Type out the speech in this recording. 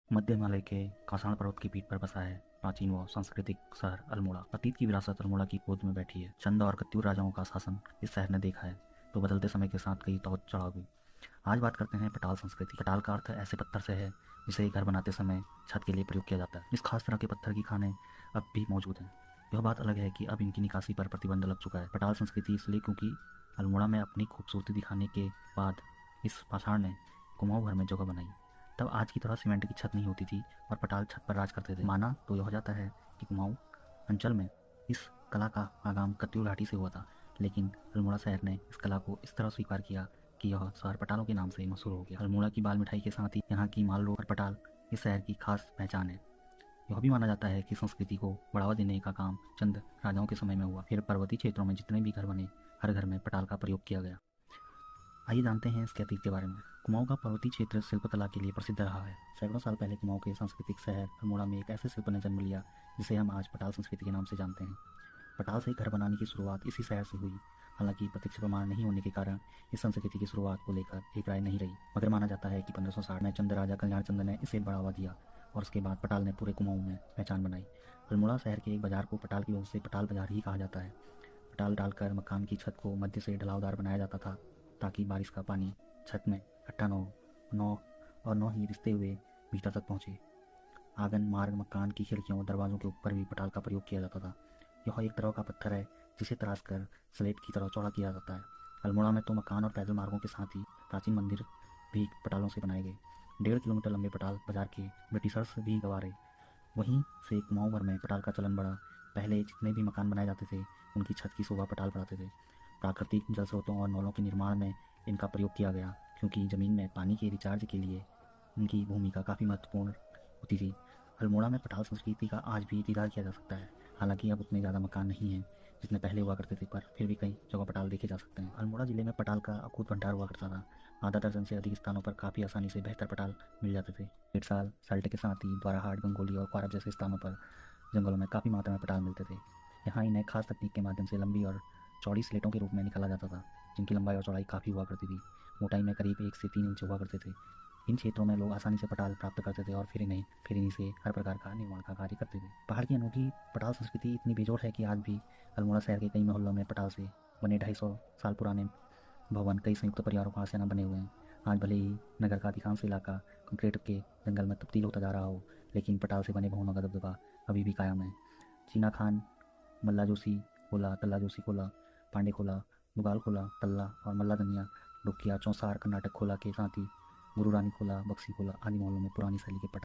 मध्य हिमालय के कासाण पर्वत की पीठ पर बसा है प्राचीन व सांस्कृतिक शहर अल्मोड़ा। अतीत की विरासत अल्मोड़ा की गोद में बैठी है। चंद और कत्यूर राजाओं का शासन इस शहर ने देखा है, तो बदलते समय के साथ कई तौर चढ़ाव हुई। आज बात करते हैं पटाल संस्कृति। पटाल का अर्थ ऐसे पत्थर से है जिसे घर बनाते समय छत के लिए प्रयोग किया जाता है। इस खास तरह के पत्थर की खानें अब भी मौजूद हैं। यह बात अलग है कि अब इनकी निकासी पर प्रतिबंध लग चुका है। पटाल संस्कृति इसलिए क्योंकि अल्मोड़ा में अपनी खूबसूरती दिखाने के बाद इस पाषाण ने कुमाऊं भर में जगह बनाई। तब आज की तरह सीमेंट की छत नहीं होती थी और पटाल छत पर राज करते थे। माना तो यह हो जाता है कि कुमाऊं अंचल में इस कला का आगाम कत्यूर घाटी से हुआ था, लेकिन अल्मोड़ा शहर ने इस कला को इस तरह स्वीकार किया कि यह शहर पटालों के नाम से मशहूर हो गया। अल्मोड़ा की बाल मिठाई के साथ ही यहाँ की माल रोड और पटाल इस शहर की खास पहचान है। यह भी माना जाता है कि संस्कृति को बढ़ावा देने का काम चंद राजाओं के समय में हुआ। फिर पर्वतीय क्षेत्रों में जितने भी घर बने, हर घर में पटाल का प्रयोग किया गया। आइए जानते हैं इसके अतीत के बारे में। कुमाऊं का पर्वतीय क्षेत्र शिल्पकला के लिए प्रसिद्ध रहा है। सैकड़ों साल पहले कुमाऊं के सांस्कृतिक शहर अल्मोड़ा में एक ऐसे शिल्प ने जन्म लिया जिसे हम आज पटाल संस्कृति के नाम से जानते हैं। पटाल से घर बनाने की शुरुआत इसी शहर से हुई। हालांकि प्रत्यक्ष प्रमाण नहीं होने के कारण इस संस्कृति की शुरुआत को लेकर एक राय नहीं रही, मगर माना जाता है कि 1560 में चंद राजा कल्याण चंद ने इसे बढ़ावा दिया और उसके बाद पटाल ने पूरे कुमाऊं में पहचान बनाई। अल्मोड़ा शहर के एक बाजार को पटाल की वजह से पटाल बाजार ही कहा जाता है। पटाल डालकर मकान की छत को मध्य से ढलावदार बनाया जाता था ताकि बारिश का पानी छत में इकट्ठा न ही रिसते हुए भीतर तक पहुँचे। आंगन, मार्ग, मकान की खिड़कियों और दरवाजों के ऊपर भी पटाल का प्रयोग किया जाता था। यह एक तरह का पत्थर है जिसे तराश कर स्लेट की तरह चौड़ा किया जाता है। अल्मोड़ा में तो मकान और पैदल मार्गों के साथ ही प्राचीन मंदिर भी पटालों से बनाए गए। 1.5 किलोमीटर लंबे पटाल बाजार के ब्रिटिशर्स भी गंवारे। वहीं से कुमाऊं भर में पटाल का चलन बढ़ा। पहले जितने भी मकान बनाए जाते थे उनकी छत की शोभा पटाल बढ़ाते थे। प्राकृतिक जल स्रोतों और नौलों के निर्माण में इनका प्रयोग किया गया क्योंकि ज़मीन में पानी के रिचार्ज के लिए इनकी भूमिका काफ़ी महत्वपूर्ण होती थी। अल्मोड़ा में पटाल संस्कृति का आज भी दीदार किया जा सकता है। हालांकि अब उतने ज़्यादा मकान नहीं हैं जितने पहले हुआ करते थे, पर फिर भी कई जगह पटाल देखे जा सकते हैं। अल्मोड़ा ज़िले में पटाल का अकूत भंडार हुआ करता था। आधा दर्जन से अधिक स्थानों पर काफ़ी आसानी से बेहतर पटाल मिल जाते थे। डेढ़साल, साल्ट के साथ ही द्वाराहाट, गंगोली और क्वारब जैसे स्थानों पर जंगलों में काफ़ी मात्रा में पटाल मिलते थे। यहाँ इन्हें खास तकनीक के माध्यम से लंबी और चौड़ी स्लेटों के रूप में निकाला जाता था, जिनकी लंबाई और चौड़ाई काफ़ी हुआ करती थी। मोटाई में करीब 1 से 3 इंच हुआ करते थे। इन क्षेत्रों में लोग आसानी से पटाल प्राप्त करते थे और फिर इन्हीं से हर प्रकार का निर्माण का कार्य करते थे। पहाड़ की अनोखी पटाल संस्कृति इतनी बेजोड़ है कि आज भी अल्मोड़ा शहर के कई मोहल्लों में पटाल से बने 250 साल पुराने भवन कई संयुक्त परिवारों का आशियाना बने हुए हैं। आज भले ही नगर का अधिकांश इलाका कंक्रीट के जंगल में तब्दील होता जा रहा हो, लेकिन पटाल से बने भवनों का दबदबा अभी भी कायम है। चीना खान, मल्ला जोशी खोला, तल्ला जोशी खोला, पांडे खोला, दुगाल खोला, तल्ला और मल्ला दनिया, डुकिया, चौसार, कर्नाटक खोला के साथ ही गुरु रानी खोला, बक्सी खोला आदि मोहल्लों में पुरानी शैली के पटाल